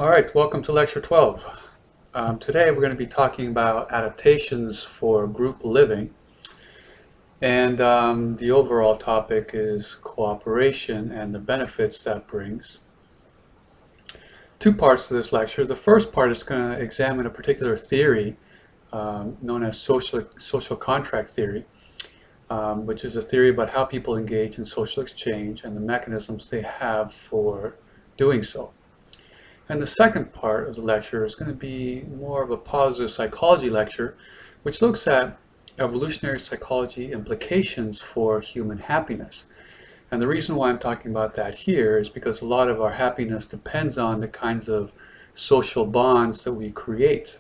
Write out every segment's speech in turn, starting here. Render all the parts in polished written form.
All right, welcome to Lecture 12. Today we're going to be talking about adaptations for group living, and the overall topic is cooperation and the benefits that brings. Two parts to this lecture. The first part is going to examine a particular theory known as social contract theory, which is a theory about how people engage in social exchange and the mechanisms they have for doing so. And the second part of the lecture is going to be more of a positive psychology lecture, which looks at evolutionary psychology implications for human happiness. And the reason why I'm talking about that here is because a lot of our happiness depends on the kinds of social bonds that we create.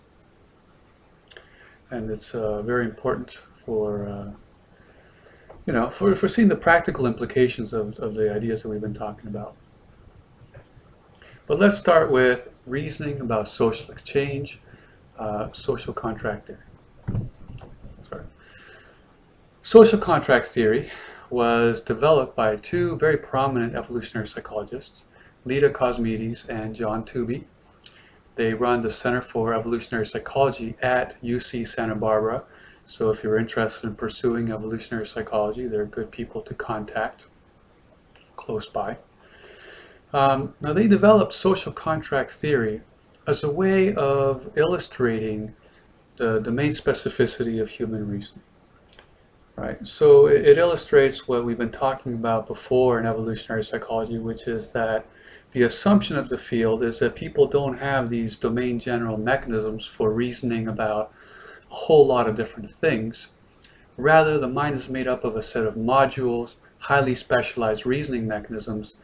And it's very important for, for seeing the practical implications of the ideas that we've been talking about. But let's start with reasoning about social exchange, social contract theory. Social contract theory was developed by two very prominent evolutionary psychologists, Lida Cosmides and John Tooby. They run the Center for Evolutionary Psychology at UC Santa Barbara. So if you're interested in pursuing evolutionary psychology, they're good people to contact close by. Now they developed social contract theory as a way of illustrating the domain specificity of human reasoning. Right? So it illustrates what we've been talking about before in evolutionary psychology, which is that the assumption of the field is that people don't have these domain general mechanisms for reasoning about a whole lot of different things. Rather, the mind is made up of a set of modules, highly specialized reasoning mechanisms,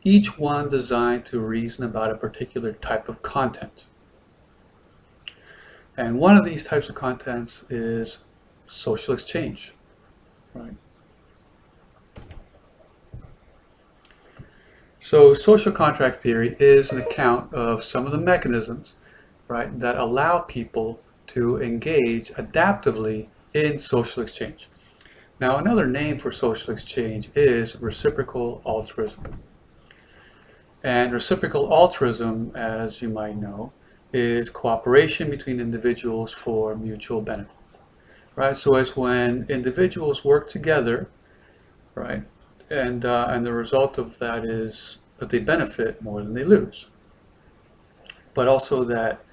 each one designed to reason about a particular type of content. And one of these types of contents is social exchange. Right. So social contract theory is an account of some of the mechanisms, right, that allow people to engage adaptively in social exchange. Now, another name for social exchange is reciprocal altruism. And reciprocal altruism, as you might know, is cooperation between individuals for mutual benefit. Right? So it's when individuals work together, right? And the result of that is that they benefit more than they lose. But also that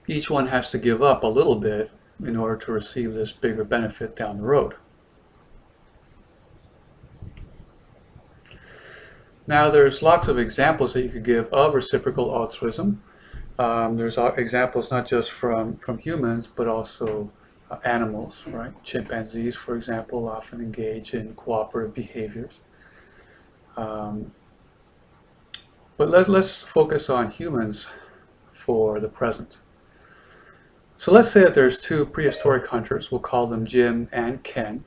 each one has to give up a little bit in order to receive this bigger benefit down the road. Now there's lots of examples that you could give of reciprocal altruism. There's examples not just from humans, but also animals, right? Chimpanzees, for example, often engage in cooperative behaviors. But let's focus on humans for the present. So let's say that there's two prehistoric hunters. We'll call them Jim and Ken.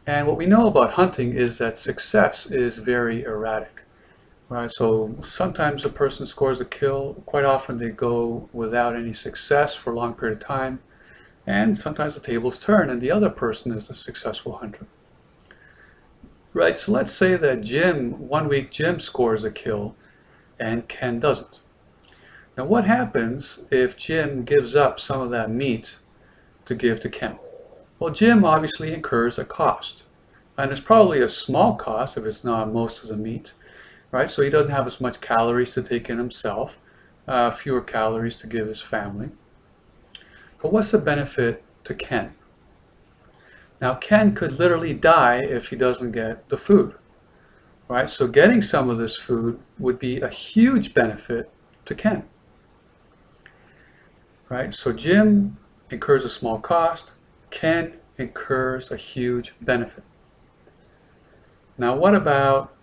And what we know about hunting is that success is very erratic. Right, so sometimes a person scores a kill, quite often they go without any success for a long period of time, and sometimes the tables turn and the other person is a successful hunter. Right, so let's say that one week Jim scores a kill and Ken doesn't. Now what happens if Jim gives up some of that meat to give to Ken? Well, Jim obviously incurs a cost, and it's probably a small cost if it's not most of the meat. Right, so he doesn't have as much calories to take in himself, fewer calories to give his family. But what's the benefit to Ken? Now, Ken could literally die if he doesn't get the food. Right, so getting some of this food would be a huge benefit to Ken. Right, so Jim incurs a small cost, Ken incurs a huge benefit. Now, what about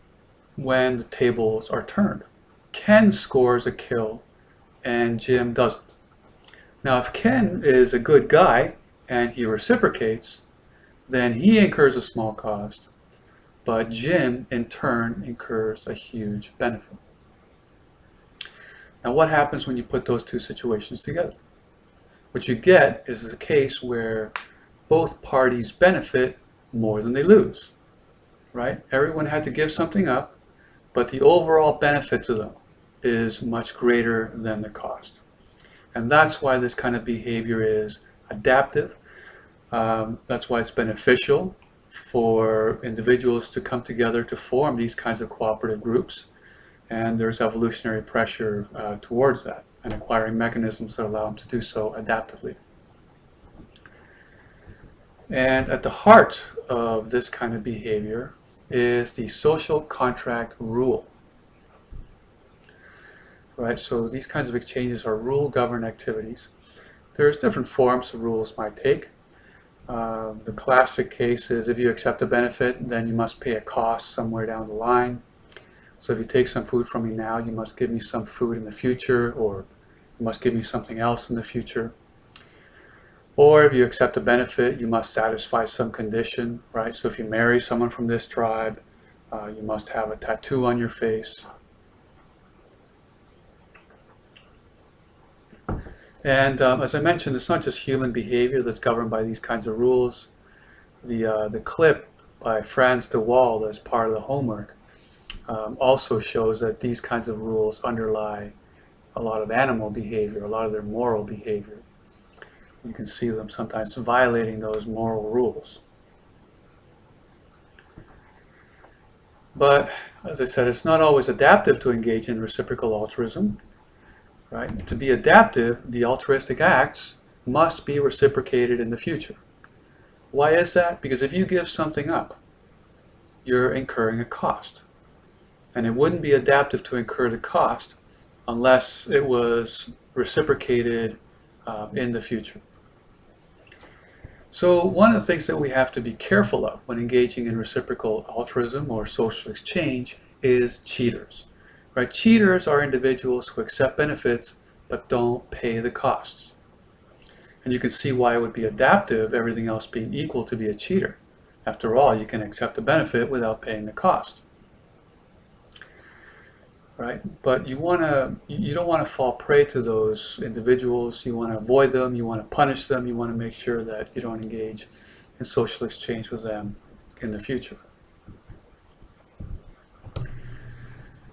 when the tables are turned? Ken scores a kill and Jim doesn't. Now if Ken is a good guy and he reciprocates, then he incurs a small cost, but Jim in turn incurs a huge benefit. Now what happens when you put those two situations together? What you get is a case where both parties benefit more than they lose. Right? Everyone had to give something up, but the overall benefit to them is much greater than the cost. And that's why this kind of behavior is adaptive. That's why it's beneficial for individuals to come together to form these kinds of cooperative groups. And there's evolutionary pressure towards that and acquiring mechanisms that allow them to do so adaptively. And at the heart of this kind of behavior is the social contract rule. Right, so these kinds of exchanges are rule-governed activities. There's different forms the rules might take. The classic case is if you accept a benefit, then you must pay a cost somewhere down the line. So if you take some food from me now, you must give me some food in the future, or you must give me something else in the future. Or if you accept a benefit, you must satisfy some condition, right? So if you marry someone from this tribe, you must have a tattoo on your face. And as I mentioned, it's not just human behavior that's governed by these kinds of rules. The clip by Franz de Waal as part of the homework also shows that these kinds of rules underlie a lot of animal behavior, a lot of their moral behavior. You can see them sometimes violating those moral rules. But as I said, it's not always adaptive to engage in reciprocal altruism. Right? To be adaptive, the altruistic acts must be reciprocated in the future. Why is that? Because if you give something up, you're incurring a cost. And it wouldn't be adaptive to incur the cost unless it was reciprocated in the future. So one of the things that we have to be careful of when engaging in reciprocal altruism or social exchange is cheaters. Right? Cheaters are individuals who accept benefits but don't pay the costs. And you can see why it would be adaptive, everything else being equal, to be a cheater. After all, you can accept a benefit without paying the cost. Right? But you don't want to fall prey to those individuals. You want to avoid them, you want to punish them, you want to make sure that you don't engage in social exchange with them in the future.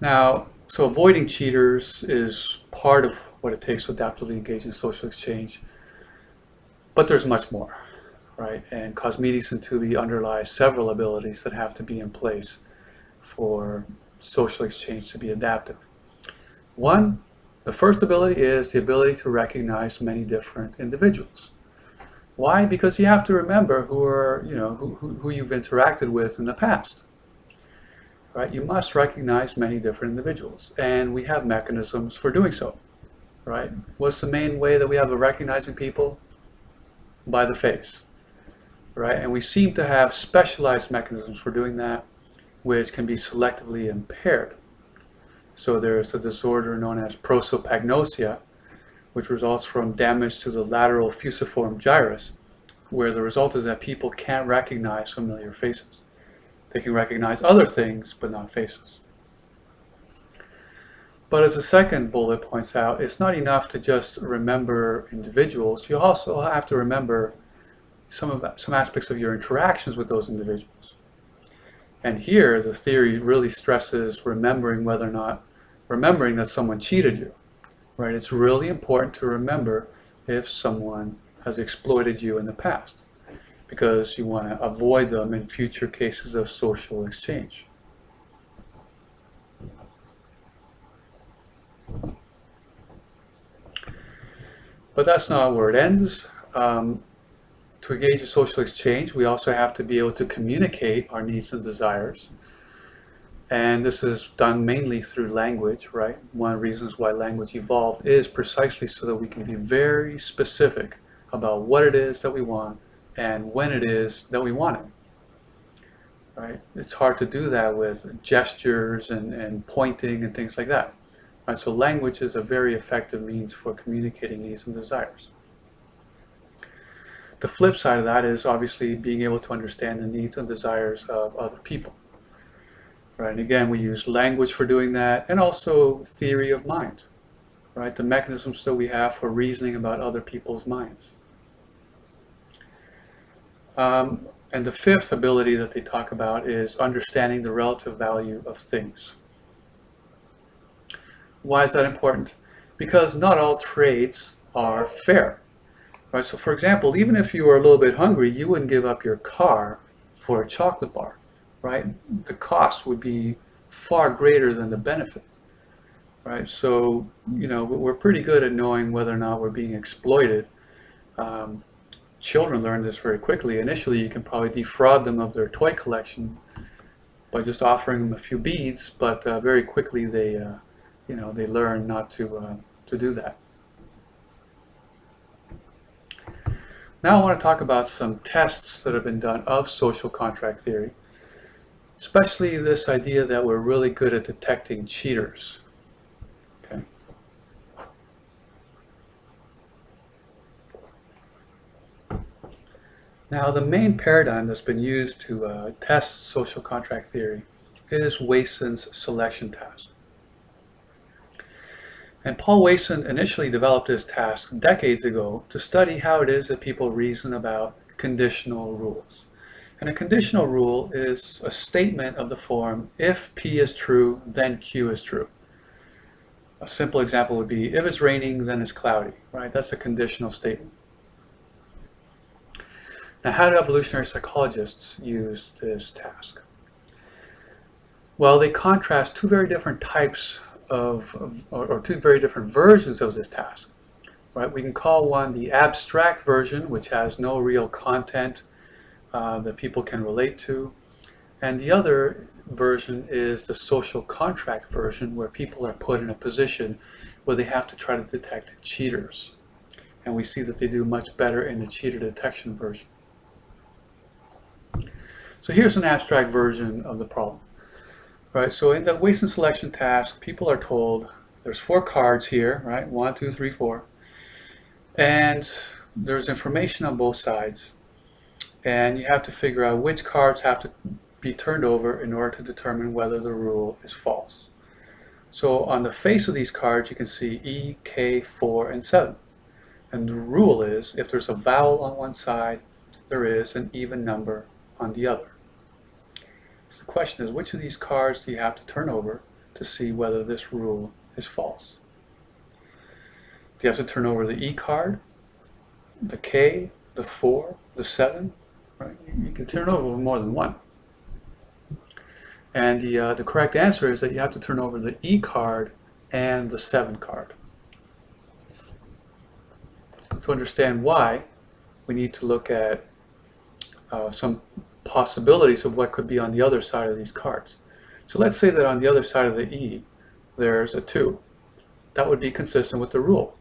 Now, so avoiding cheaters is part of what it takes to adaptively engage in social exchange, but there's much more, right? And Cosmides and Tooby underlie several abilities that have to be in place for social exchange to be adaptive. One, the first ability is the ability to recognize many different individuals. Why? Because you have to remember who you've interacted with in the past. Right? You must recognize many different individuals, and we have mechanisms for doing so. Right? What's the main way that we have of recognizing people? By the face. Right? And we seem to have specialized mechanisms for doing that, which can be selectively impaired. So there's a disorder known as prosopagnosia, which results from damage to the lateral fusiform gyrus, where the result is that people can't recognize familiar faces. They can recognize other things, but not faces. But as the second bullet points out, it's not enough to just remember individuals. You also have to remember some aspects of your interactions with those individuals. And here, the theory really stresses remembering that someone cheated you. Right? It's really important to remember if someone has exploited you in the past, because you want to avoid them in future cases of social exchange. But that's not where it ends. To engage in social exchange, we also have to be able to communicate our needs and desires. And this is done mainly through language, right? One of the reasons why language evolved is precisely so that we can be very specific about what it is that we want and when it is that we want it. Right? It's hard to do that with gestures and pointing and things like that. Right? So language is a very effective means for communicating needs and desires. The flip side of that is obviously being able to understand the needs and desires of other people. Right? And again, we use language for doing that, and also theory of mind. Right? The mechanisms that we have for reasoning about other people's minds. And the fifth ability that they talk about is understanding the relative value of things. Why is that important? Because not all trades are fair. Right? So for example, even if you were a little bit hungry, you wouldn't give up your car for a chocolate bar, right? The cost would be far greater than the benefit, right? So, we're pretty good at knowing whether or not we're being exploited. Um, Children learn this very quickly. Initially, you can probably defraud them of their toy collection by just offering them a few beads, but very quickly they learn not to do that. Now I want to talk about some tests that have been done of social contract theory, especially this idea that we're really good at detecting cheaters. Okay. Now the main paradigm that's been used to test social contract theory is Wason's selection task. And Paul Wason initially developed this task decades ago to study how it is that people reason about conditional rules. And a conditional rule is a statement of the form, if P is true, then Q is true. A simple example would be, if it's raining, then it's cloudy, right? That's a conditional statement. Now, how do evolutionary psychologists use this task? Well, they contrast two very different types or two very different versions of this task, right? We can call one the abstract version, which has no real content that people can relate to, and the other version is the social contract version, where people are put in a position where they have to try to detect cheaters, and we see that they do much better in the cheater detection version. So here's an abstract version of the problem. Right, so in the Wason selection task, people are told there's 4 cards here, right? 1, 2, 3, 4. And there's information on both sides. And you have to figure out which cards have to be turned over in order to determine whether the rule is false. So on the face of these cards, you can see E, K, 4, and 7. And the rule is, if there's a vowel on one side, there is an even number on the other. So the question is, which of these cards do you have to turn over to see whether this rule is false? Do you have to turn over the E card, the K, the 4, the 7? Right? You can turn over more than one. And the correct answer is that you have to turn over the E card and the 7 card. To understand why, we need to look at some possibilities of what could be on the other side of these cards. So let's say that on the other side of the E, there's a 2. That would be consistent with the rule.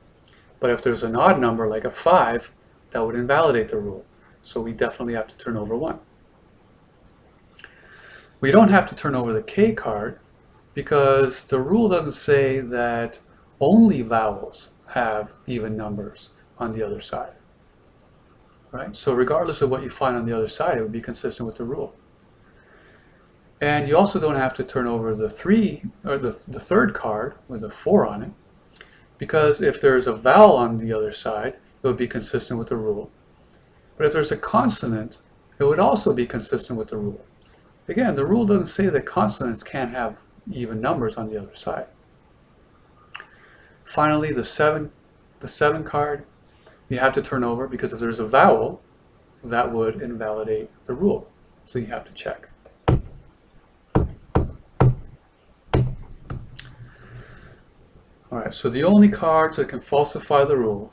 But if there's an odd number like a 5, that would invalidate the rule. So we definitely have to turn over 1. We don't have to turn over the K card because the rule doesn't say that only vowels have even numbers on the other side. Right? So regardless of what you find on the other side, it would be consistent with the rule. And you also don't have to turn over the 3 or the third card with a 4 on it, because if there's a vowel on the other side, it would be consistent with the rule. But if there's a consonant, it would also be consistent with the rule. Again, the rule doesn't say that consonants can't have even numbers on the other side. Finally, the 7 card, you have to turn over because if there's a vowel, that would invalidate the rule. So you have to check. Alright, so the only cards that can falsify the rule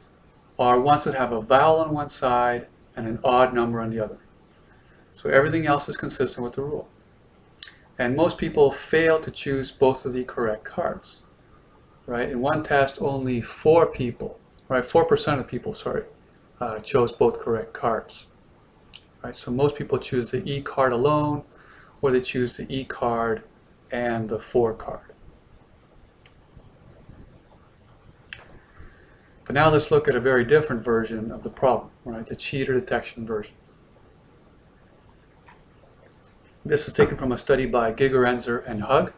are ones that have a vowel on one side and an odd number on the other. So everything else is consistent with the rule. And most people fail to choose both of the correct cards. Right? In one test, only 4% of people, chose both correct cards. Right? So most people choose the E card alone, or they choose the E card and the 4 card. But now let's look at a very different version of the problem, right? The cheater detection version. This is taken from a study by Gigerenzer and Hug.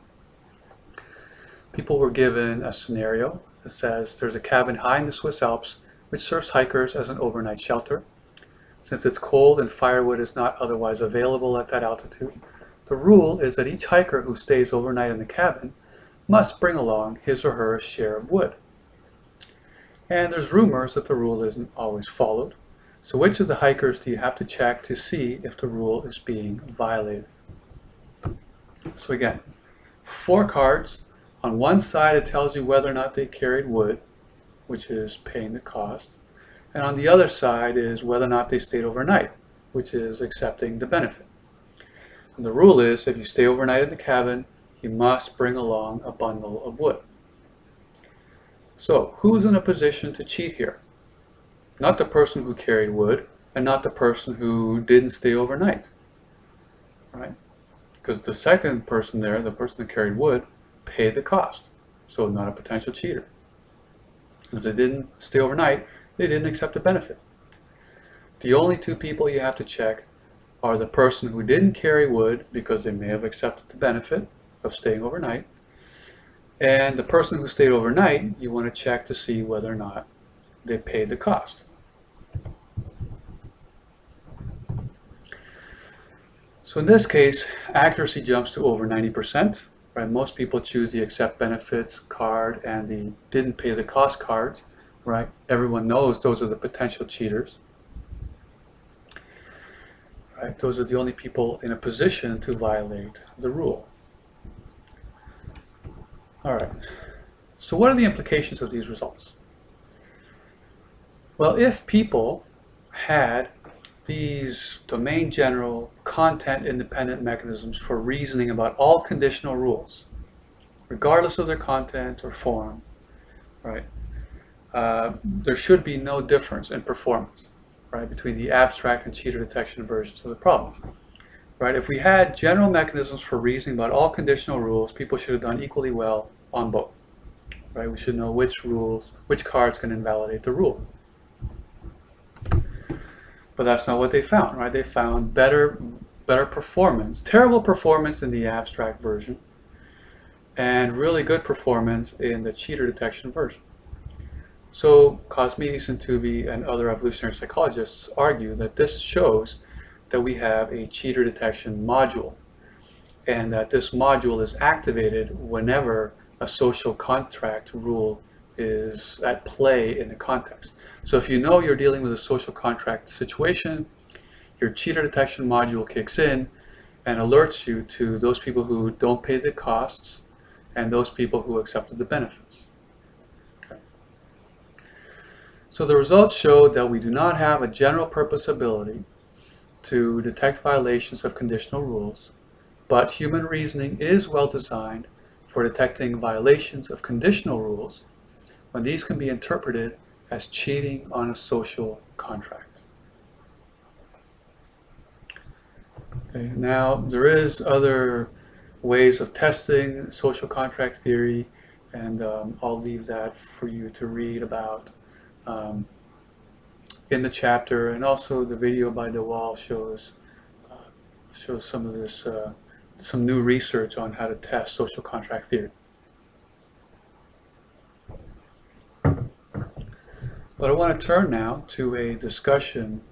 People were given a scenario that says there's a cabin high in the Swiss Alps which serves hikers as an overnight shelter. Since it's cold and firewood is not otherwise available at that altitude, the rule is that each hiker who stays overnight in the cabin must bring along his or her share of wood. And there's rumors that the rule isn't always followed. So which of the hikers do you have to check to see if the rule is being violated? So again, 4 cards. On one side it tells you whether or not they carried wood, which is paying the cost. And on the other side is whether or not they stayed overnight, which is accepting the benefit. And the rule is if you stay overnight in the cabin, you must bring along a bundle of wood. So who's in a position to cheat here? Not the person who carried wood and not the person who didn't stay overnight, right? Because the second person there, the person that carried wood, paid the cost. So not a potential cheater. And if they didn't stay overnight, they didn't accept the benefit. The only 2 people you have to check are the person who didn't carry wood because they may have accepted the benefit of staying overnight, and the person who stayed overnight, you want to check to see whether or not they paid the cost. So in this case, accuracy jumps to over 90%. Right? Most people choose the accept benefits card and the didn't pay the cost cards. Right? Everyone knows those are the potential cheaters. Right? Those are the only people in a position to violate the rule. All right. So what are the implications of these results? Well, if people had these domain general, content independent mechanisms for reasoning about all conditional rules, regardless of their content or form, right? There should be no difference in performance, right, between the abstract and cheater detection versions of the problem, right? If we had general mechanisms for reasoning about all conditional rules, people should have done equally well on both, right? We should know which cards can invalidate the rule. But that's not what they found, right? They found better performance, terrible performance in the abstract version, and really good performance in the cheater detection version. So Cosmides and Tooby and other evolutionary psychologists argue that this shows that we have a cheater detection module, and that this module is activated whenever a social contract rule is at play in the context. So if you know you're dealing with a social contract situation, your cheater detection module kicks in and alerts you to those people who don't pay the costs and those people who accepted the benefits. Okay. So the results showed that we do not have a general purpose ability to detect violations of conditional rules, but human reasoning is well designed for detecting violations of conditional rules when these can be interpreted as cheating on a social contract. Okay, now there is other ways of testing social contract theory, and I'll leave that for you to read about in the chapter, and also the video by DeWall shows some of this, some new research on how to test social contract theory. But I want to turn now to a discussion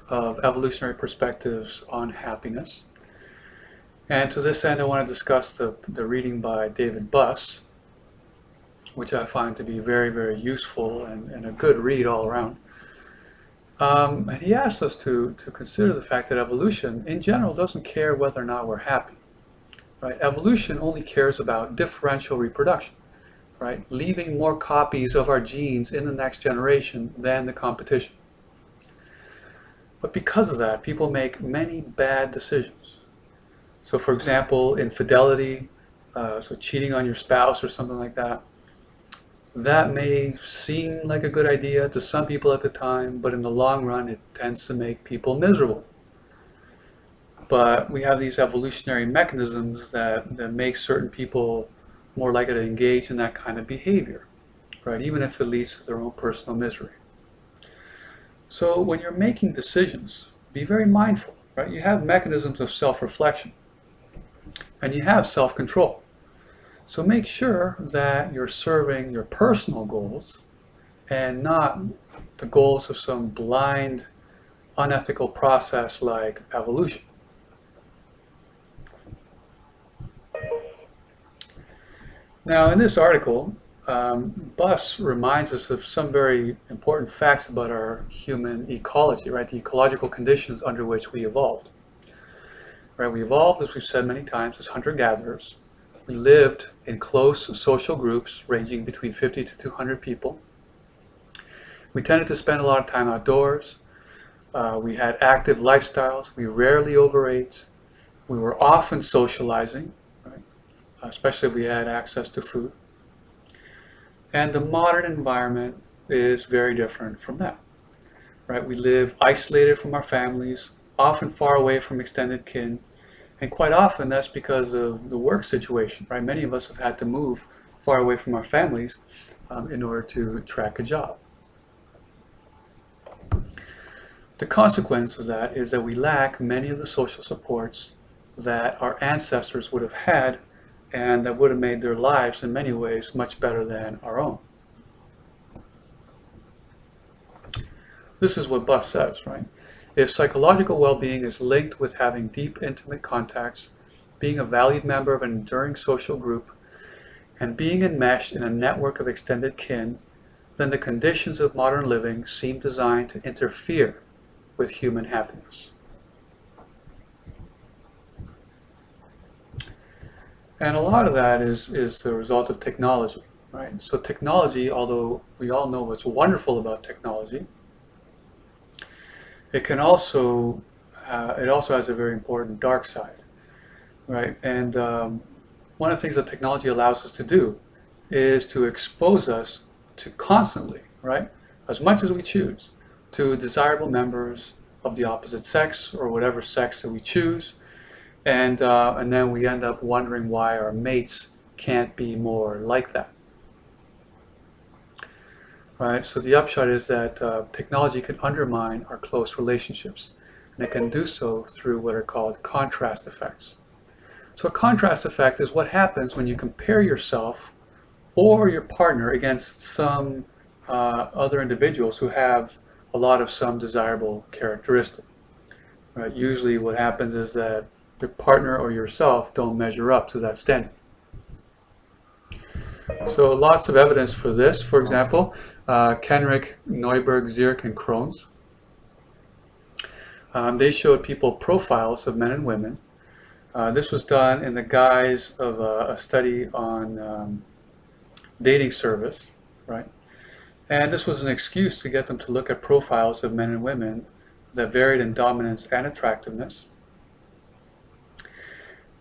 of evolutionary perspectives on happiness. And to this end, I want to discuss the reading by David Buss, which I find to be very, very useful and a good read all around. And he asks us to consider the fact that evolution, in general, doesn't care whether or not we're happy. Right? Evolution only cares about differential reproduction. Right? Leaving more copies of our genes in the next generation than the competition. But because of that, people make many bad decisions. So for example, infidelity, so cheating on your spouse or something like that, that may seem like a good idea to some people at the time, but in the long run it tends to make people miserable. But we have these evolutionary mechanisms that make certain people more likely to engage in that kind of behavior, right? Even if it leads to their own personal misery. So when you're making decisions, be very mindful, right? You have mechanisms of self-reflection and you have self-control. So make sure that you're serving your personal goals and not the goals of some blind, unethical process like evolution. Now, in this article, Buss reminds us of some very important facts about our human ecology, right? The ecological conditions under which we evolved. Right? We evolved, as we've said many times, as hunter-gatherers. We lived in close social groups ranging between 50 to 200 people. We tended to spend a lot of time outdoors. We had active lifestyles. We rarely overate. We were often socializing, right? Especially if we had access to food. And the modern environment is very different from that, right? We live isolated from our families, often far away from extended kin, and quite often that's because of the work situation, right? Many of us have had to move far away from our families in order to track a job. The consequence of that is that we lack many of the social supports that our ancestors would have had and that would have made their lives in many ways much better than our own. This is what Buss says, right? If psychological well-being is linked with having deep, intimate contacts, being a valued member of an enduring social group, and being enmeshed in a network of extended kin, then the conditions of modern living seem designed to interfere with human happiness. And a lot of that is the result of technology, right? So technology, although we all know what's wonderful about technology, it also has a very important dark side, right? And one of the things that technology allows us to do is to expose us to constantly, right, as much as we choose, to desirable members of the opposite sex or whatever sex that we choose. And then we end up wondering why our mates can't be more like that. Right? So the upshot is that technology can undermine our close relationships, and it can do so through what are called contrast effects. So a contrast effect is what happens when you compare yourself or your partner against some other individuals who have a lot of some desirable characteristic. Right? Usually what happens is that your partner or yourself don't measure up to that standard. So lots of evidence for this. For example, Kenrick, Neuberg, Zierk, and Krones. They showed people profiles of men and women. This was done in the guise of a study on dating service, right? And this was an excuse to get them to look at profiles of men and women that varied in dominance and attractiveness.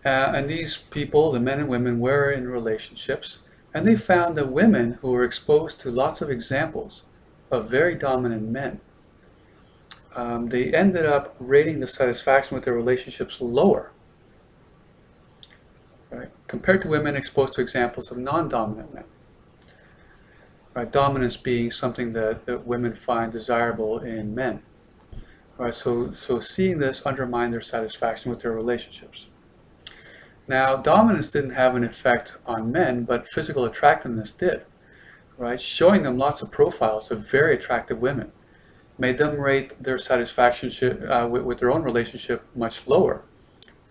And these people, the men and women, were in relationships, and they found that women who were exposed to lots of examples of very dominant men, they ended up rating the satisfaction with their relationships lower, right, compared to women exposed to examples of non-dominant men. Right, dominance being something that women find desirable in men. Right, so seeing this undermined their satisfaction with their relationships. Now, dominance didn't have an effect on men, but physical attractiveness did. Right, showing them lots of profiles of very attractive women made them rate their satisfaction with their own relationship much lower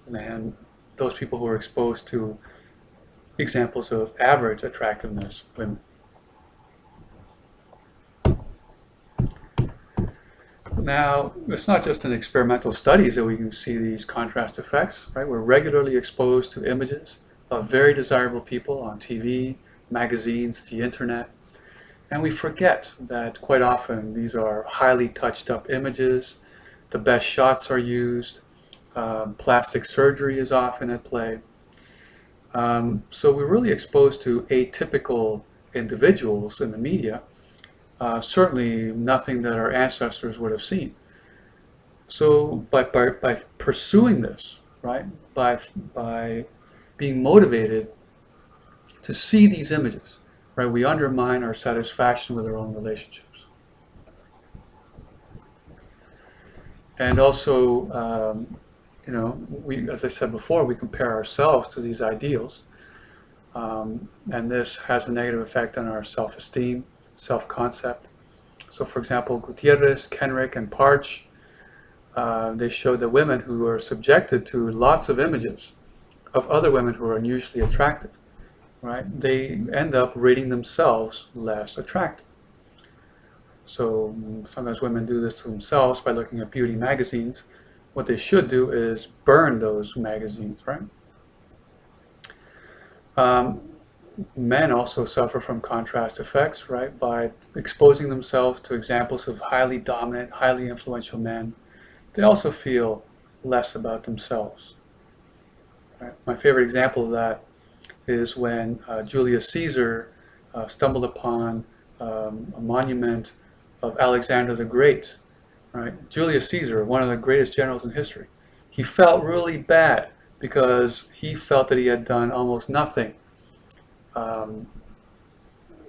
than those people who were exposed to examples of average attractiveness women. Now, it's not just in experimental studies that we can see these contrast effects, right? We're regularly exposed to images of very desirable people on TV, magazines, the internet, and we forget that quite often these are highly touched up images, the best shots are used, plastic surgery is often at play. So we're really exposed to atypical individuals in the media, certainly nothing that our ancestors would have seen. So by pursuing this, right, by being motivated to see these images, right, we undermine our satisfaction with our own relationships. And also, as I said before, we compare ourselves to these ideals, and this has a negative effect on our self-esteem, self-concept. So for example, Gutierrez, Kenrick, and Parch, they showed that women who are subjected to lots of images of other women who are unusually attractive right, they end up rating themselves less attractive. So sometimes women do this to themselves by looking at beauty magazines. What they should do is burn those magazines, right? Um, Men also suffer from contrast effects, right, by exposing themselves to examples of highly dominant, highly influential men. They also feel less about themselves. Right? My favorite example of that is when Julius Caesar stumbled upon a monument of Alexander the Great. Right? Julius Caesar, one of the greatest generals in history, he felt really bad because he felt that he had done almost nothing um,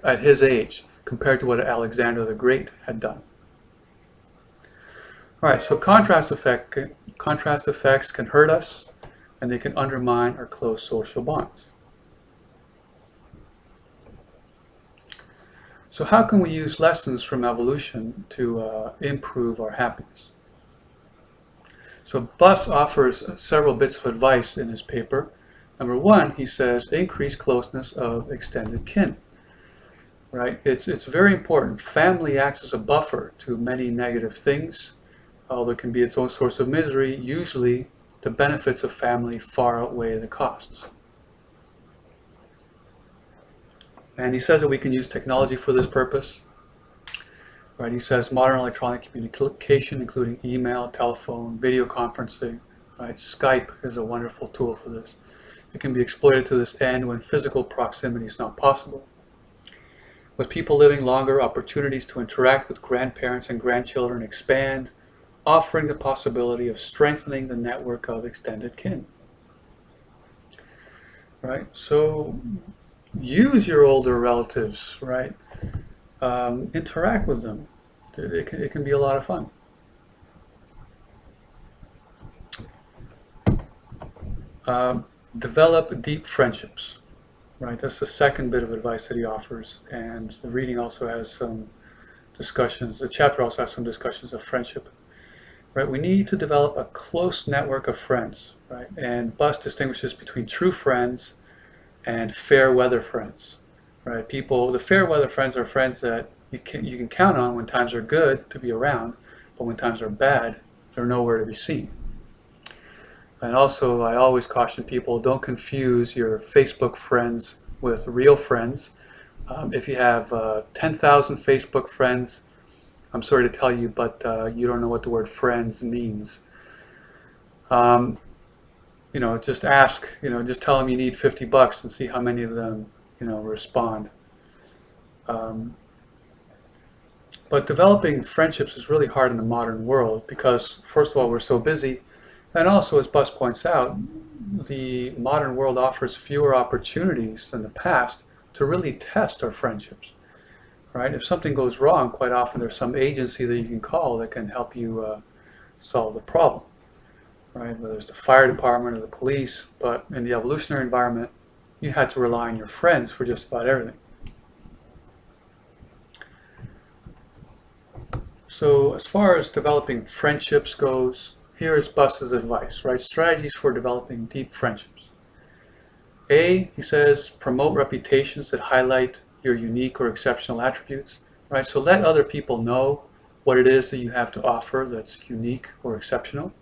at his age compared to what Alexander the Great had done. All right, so contrast effects can hurt us, and they can undermine our close social bonds. So how can we use lessons from evolution to improve our happiness? So Buss offers several bits of advice in his paper. Number one, he says, increase closeness of extended kin. Right? It's very important. Family acts as a buffer to many negative things. Although it can be its own source of misery, usually the benefits of family far outweigh the costs. And he says that we can use technology for this purpose. Right? He says modern electronic communication, including email, telephone, video conferencing, right? Skype is a wonderful tool for this. It can be exploited to this end when physical proximity is not possible. With people living longer, opportunities to interact with grandparents and grandchildren expand, offering the possibility of strengthening the network of extended kin. Right? So use your older relatives, right? Interact with them. It can be a lot of fun. Develop deep friendships. Right, that's the second bit of advice that he offers, and the reading also has some discussions. The chapter also has some discussions of friendship. Right, we need to develop a close network of friends. Right, and Buss distinguishes between true friends and fair weather friends. Right, the fair weather friends are friends that you can count on when times are good to be around, but when times are bad, they're nowhere to be seen. And also, I always caution people, don't confuse your Facebook friends with real friends. If you have 10,000 Facebook friends, I'm sorry to tell you, but you don't know what the word friends means. Just ask, just tell them you need $50 and see how many of them, respond. But developing friendships is really hard in the modern world because, first of all, we're so busy. And also, as Buss points out, the modern world offers fewer opportunities than the past to really test our friendships. Right? If something goes wrong, quite often there's some agency that you can call that can help you solve the problem. Right? Whether it's the fire department or the police, but in the evolutionary environment, you had to rely on your friends for just about everything. So as far as developing friendships goes, here is Buss's advice, right? Strategies for developing deep friendships. A, he says, promote reputations that highlight your unique or exceptional attributes, right? So let other people know what it is that you have to offer that's unique or exceptional.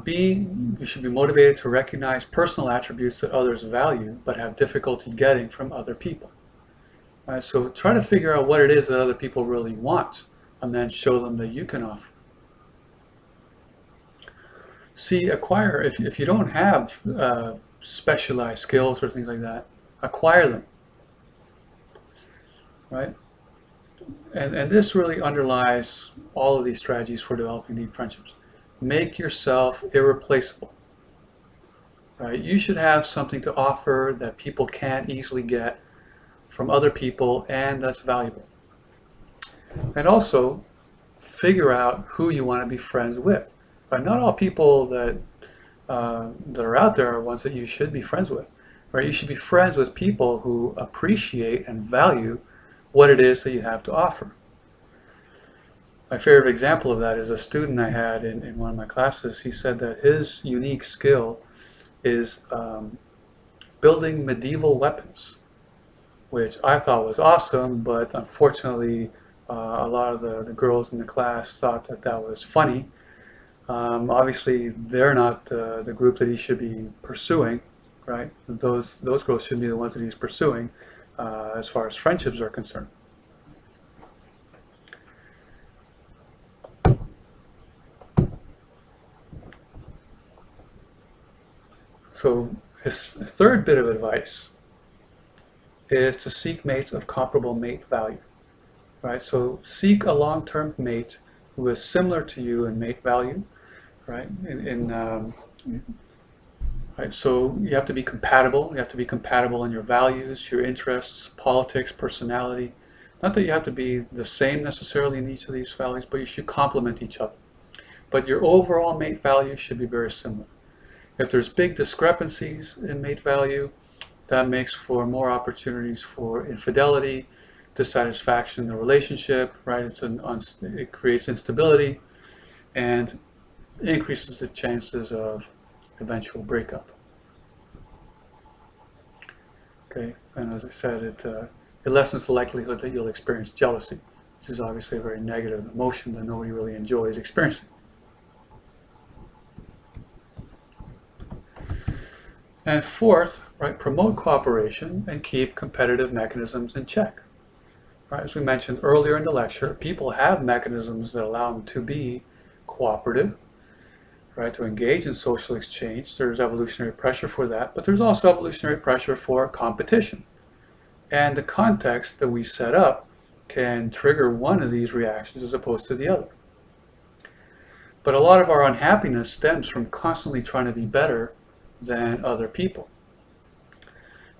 B, you should be motivated to recognize personal attributes that others value but have difficulty getting from other people. Right? So try to figure out what it is that other people really want, and then show them that you can offer. See, acquire, if you don't have specialized skills or things like that, acquire them. Right? And this really underlies all of these strategies for developing deep friendships. Make yourself irreplaceable. Right? You should have something to offer that people can't easily get from other people and that's valuable. And also, figure out who you want to be friends with. Right? Not all people that are out there are ones that you should be friends with. Right? You should be friends with people who appreciate and value what it is that you have to offer. My favorite example of that is a student I had in one of my classes. He said that his unique skill is building medieval weapons, which I thought was awesome, but unfortunately a lot of the girls in the class thought that that was funny. Obviously, they're not the group that he should be pursuing, right? Those girls should be the ones that he's pursuing as far as friendships are concerned. So his third bit of advice is to seek mates of comparable mate value, right? So seek a long-term mate who is similar to you in mate value, right? Right? So you have to be compatible. You have to be compatible in your values, your interests, politics, personality. Not that you have to be the same necessarily in each of these values, but you should complement each other. But your overall mate value should be very similar. If there's big discrepancies in mate value, that makes for more opportunities for infidelity, dissatisfaction in the relationship, right? It creates instability and increases the chances of eventual breakup. Okay, and as I said, it lessens the likelihood that you'll experience jealousy, which is obviously a very negative emotion that nobody really enjoys experiencing. And fourth, right, promote cooperation and keep competitive mechanisms in check. Right, as we mentioned earlier in the lecture, people have mechanisms that allow them to be cooperative, right, to engage in social exchange. There's evolutionary pressure for that, but there's also evolutionary pressure for competition. And the context that we set up can trigger one of these reactions as opposed to the other. But a lot of our unhappiness stems from constantly trying to be better than other people,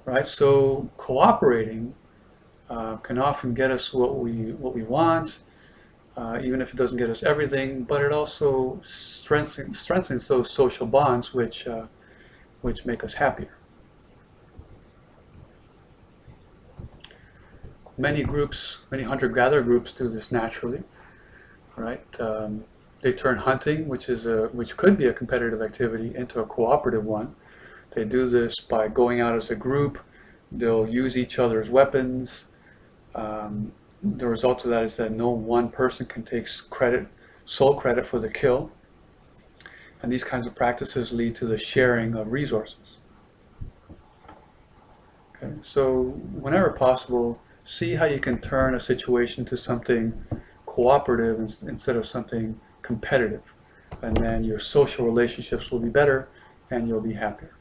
right? So cooperating can often get us what we want, even if it doesn't get us everything, but it also strengthens those social bonds which make us happier. Many hunter-gatherer groups do this naturally, right? They turn hunting, which could be a competitive activity, into a cooperative one. They do this by going out as a group. They'll use each other's weapons. The result of that is that no one person can take sole credit for the kill. And these kinds of practices lead to the sharing of resources. Okay, so whenever possible, see how you can turn a situation to something cooperative instead of something competitive, and then your social relationships will be better and you'll be happier.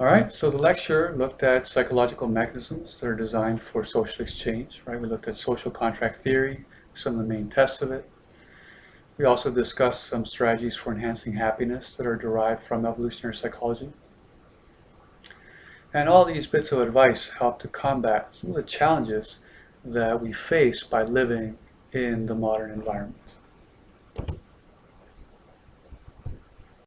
All right, so the lecture looked at psychological mechanisms that are designed for social exchange, right? We looked at social contract theory, some of the main tests of it. We also discussed some strategies for enhancing happiness that are derived from evolutionary psychology. And all these bits of advice help to combat some of the challenges that we face by living in the modern environment.